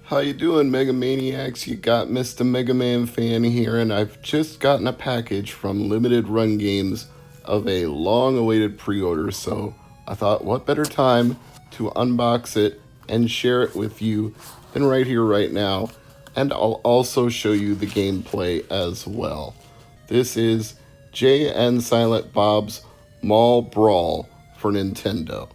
How you doing, Mega Maniacs? You got Mr. MegaManFan here, and I've just gotten a package from Limited Run Games of a long-awaited pre-order, so I thought what better time to unbox it and share it with you than right here, right now, and I'll also show you the gameplay as well. This is Jay and Silent Bob's Mall Brawl for Nintendo.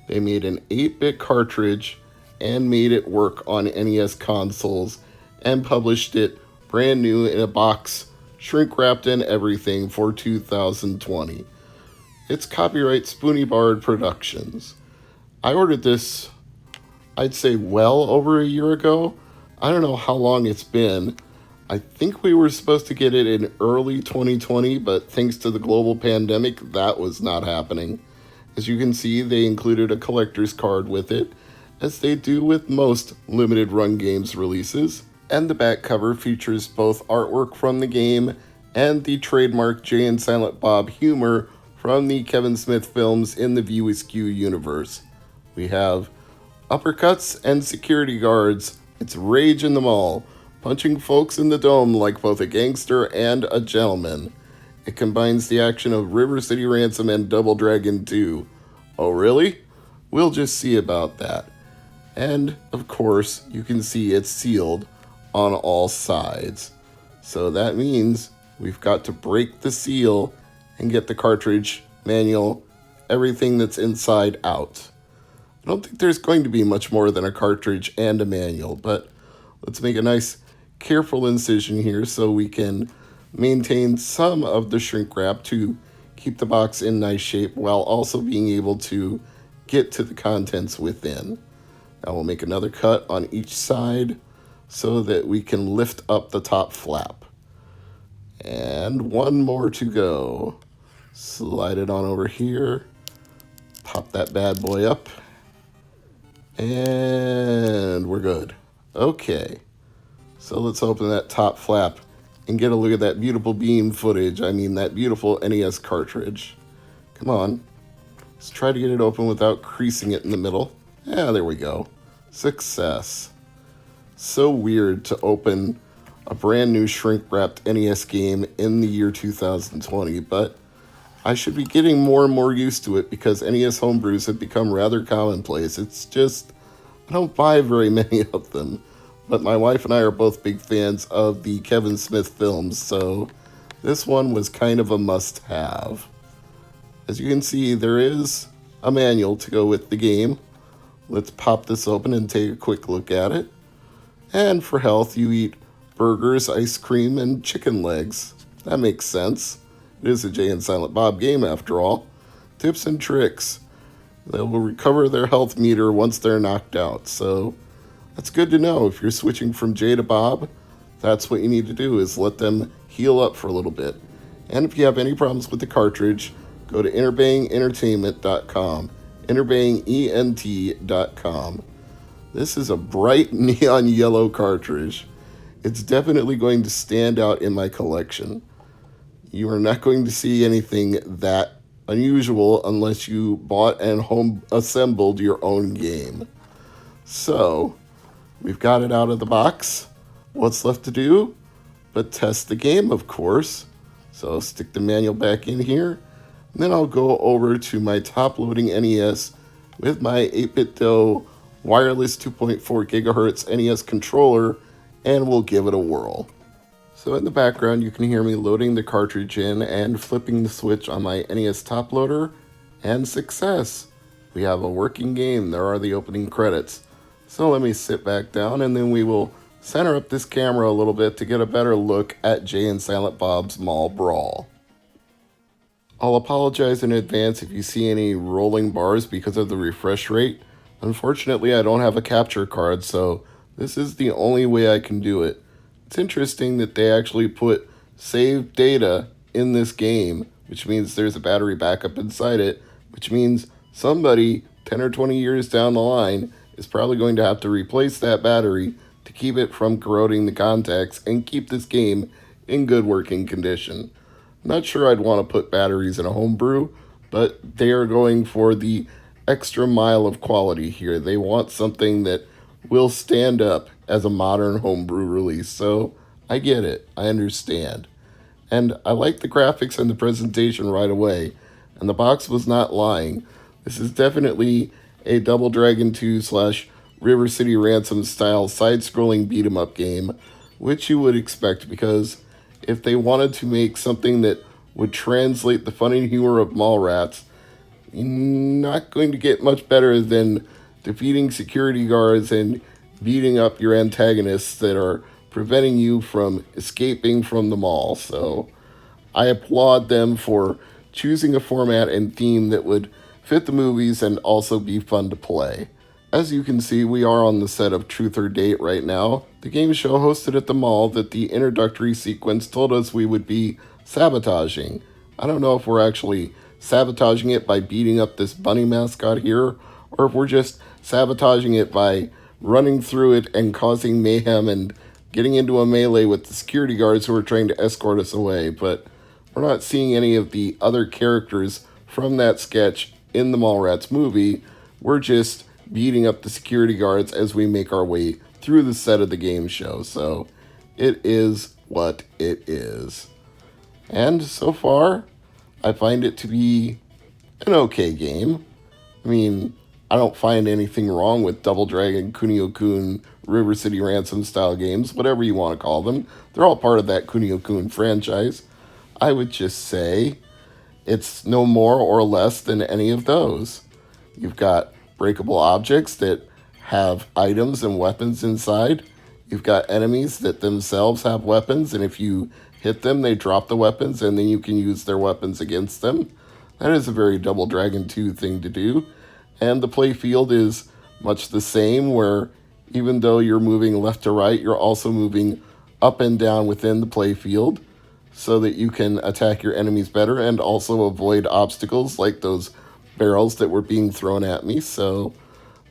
They made an 8-bit cartridge and made it work on NES consoles and published it brand new in a box, shrink wrapped and everything for 2020. It's copyright Spoony Bard Productions. I ordered this, I'd say, well over a year ago. I don't know how long it's been. I think we were supposed to get it in early 2020, but thanks to the global pandemic, that was not happening. As you can see, they included a collector's card with it, as they do with most limited run games releases, and the back cover features both artwork from the game and the trademark Jay and Silent Bob humor from the Kevin Smith films in the View Askew universe. We have uppercuts and security guards. It's rage in the mall, punching folks in the dome like both a gangster and a gentleman. It combines the action of River City Ransom and Double Dragon 2. Oh really? We'll just see about that. And, of course, you can see it's sealed on all sides. So that means we've got to break the seal and get the cartridge, manual, everything that's inside out. I don't think there's going to be much more than a cartridge and a manual, but let's make a nice, careful incision here so we can maintain some of the shrink wrap to keep the box in nice shape while also being able to get to the contents within. Now we'll make another cut on each side so that we can lift up the top flap. And one more to go. Slide it on over here. Pop that bad boy up. And we're good. Okay. So let's open that top flap and get a look at that beautiful beam footage. I mean, that beautiful NES cartridge. Come on. Let's try to get it open without creasing it in the middle. Yeah, there we go. Success. So weird to open a brand new shrink-wrapped NES game in the year 2020, but I should be getting more and more used to it because NES homebrews have become rather commonplace. It's just, I don't buy very many of them, but my wife and I are both big fans of the Kevin Smith films, so this one was kind of a must-have. As you can see, there is a manual to go with the game. Let's pop this open and take a quick look at it. And for health, you eat burgers, ice cream, and chicken legs. That makes sense. It is a Jay and Silent Bob game after all. Tips and tricks. They will recover their health meter once they're knocked out. So that's good to know. If you're switching from Jay to Bob, that's what you need to do, is let them heal up for a little bit. And if you have any problems with the cartridge, go to InterBangEntertainment.com. InterBangENT.com. This is a bright neon yellow cartridge. It's definitely going to stand out in my collection. You are not going to see anything that unusual unless you bought and home assembled your own game. So, we've got it out of the box. What's left to do? But test the game, of course. So stick the manual back in here. And then I'll go over to my top-loading NES with my 8-bit DOE wireless 2.4 gigahertz NES controller, and we'll give it a whirl. So in the background, you can hear me loading the cartridge in and flipping the switch on my NES top loader, and success! We have a working game. There are the opening credits. So let me sit back down, and then we will center up this camera a little bit to get a better look at Jay and Silent Bob's Mall Brawl. I'll apologize in advance if you see any rolling bars because of the refresh rate. Unfortunately, I don't have a capture card, so this is the only way I can do it. It's interesting that they actually put saved data in this game, which means there's a battery backup inside it, which means somebody 10 or 20 years down the line is probably going to have to replace that battery to keep it from corroding the contacts and keep this game in good working condition. Not sure I'd want to put batteries in a homebrew, but they are going for the extra mile of quality here. They want something that will stand up as a modern homebrew release. So I get it. I understand. And I like the graphics and the presentation right away. And the box was not lying. This is definitely a Double Dragon 2 slash River City Ransom style side-scrolling beat-em-up game, which you would expect because if they wanted to make something that would translate the funny humor of Mallrats, you're not going to get much better than defeating security guards and beating up your antagonists that are preventing you from escaping from the mall. So I applaud them for choosing a format and theme that would fit the movies and also be fun to play. As you can see, we are on the set of Truth or Date right now, the game show hosted at the mall that the introductory sequence told us we would be sabotaging. I don't know if we're actually sabotaging it by beating up this bunny mascot here, or if we're just sabotaging it by running through it and causing mayhem and getting into a melee with the security guards who are trying to escort us away. But we're not seeing any of the other characters from that sketch in the Mallrats movie. We're just beating up the security guards as we make our way through the set of the game show. So it is what it is. And so far, I find it to be an okay game. I mean, I don't find anything wrong with Double Dragon, Kunio-kun, River City Ransom style games, whatever you want to call them. They're all part of that Kunio-kun franchise. I would just say it's no more or less than any of those. You've got breakable objects that have items and weapons inside. You've got enemies that themselves have weapons, and if you hit them, they drop the weapons, and then you can use their weapons against them. That is a very Double Dragon 2 thing to do. And the play field is much the same, where even though you're moving left to right, you're also moving up and down within the play field so that you can attack your enemies better and also avoid obstacles like those barrels that were being thrown at me. So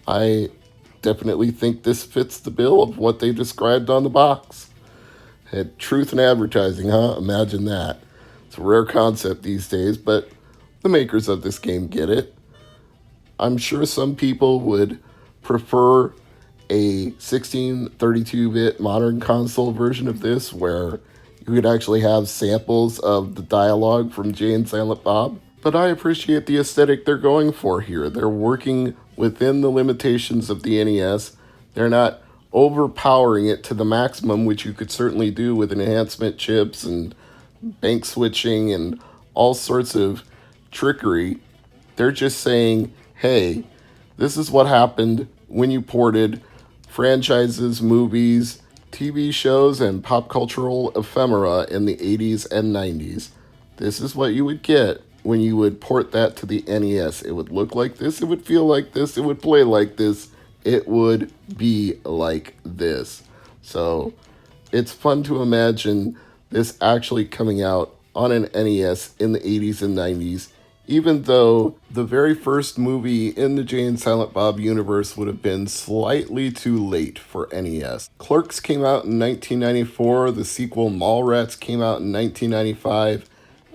I definitely think this fits the bill of what they described on the box. Had truth in advertising, huh? Imagine that. It's a rare concept these days, but the makers of this game get it. I'm sure some people would prefer a 1632-bit modern console version of this where you could actually have samples of the dialogue from Jay and Silent Bob. But I appreciate the aesthetic they're going for here. They're working within the limitations of the NES. They're not overpowering it to the maximum, which you could certainly do with enhancement chips and bank switching and all sorts of trickery. They're just saying, hey, this is what happened when you ported franchises, movies, TV shows, and pop cultural ephemera in the 80s and 90s. This is what you would get when you would port that to the NES. It would look like this, it would feel like this, it would play like this, it would be like this. So it's fun to imagine this actually coming out on an NES in the 80s and 90s, even though the very first movie in the Jay and Silent Bob universe would have been slightly too late for NES. Clerks came out in 1994, the sequel Mallrats came out in 1995,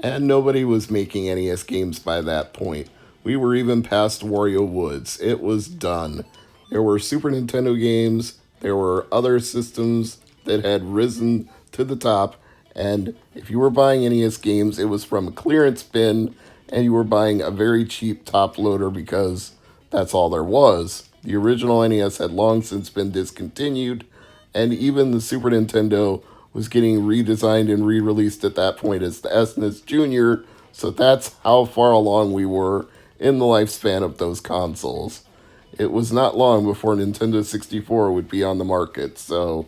and nobody was making NES games by that point. We were even past Wario Woods. It was done. There were Super Nintendo games, there were other systems that had risen to the top, and if you were buying NES games, it was from a clearance bin, and you were buying a very cheap top loader because that's all there was. The original NES had long since been discontinued, and even the Super Nintendo was getting redesigned and re-released at that point as the SNES Junior, so that's how far along we were in the lifespan of those consoles. It was not long before Nintendo 64 would be on the market, so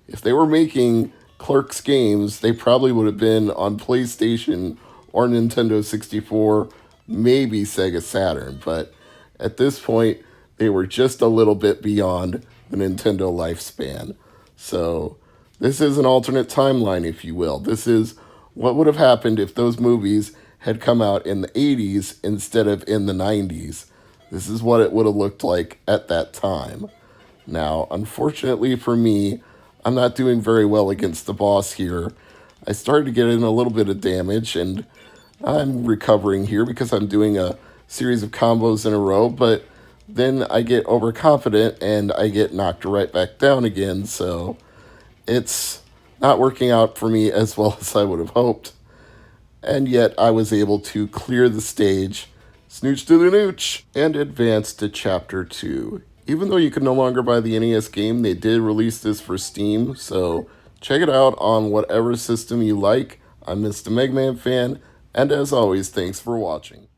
if they were making Clerks games, they probably would have been on PlayStation or Nintendo 64, maybe Sega Saturn, but at this point, they were just a little bit beyond the Nintendo lifespan. So this is an alternate timeline, if you will. This is what would have happened if those movies had come out in the 80s instead of in the 90s. This is what it would have looked like at that time. Now, unfortunately for me, I'm not doing very well against the boss here. I started to get in a little bit of damage, and I'm recovering here because I'm doing a series of combos in a row, but then I get overconfident and I get knocked right back down again. So it's not working out for me as well as I would have hoped. And yet I was able to clear the stage, snooch to the nooch, and advance to Chapter 2. Even though you can no longer buy the NES game, they did release this for Steam, so check it out on whatever system you like. I'm Mr. MegaManFan, and as always, thanks for watching.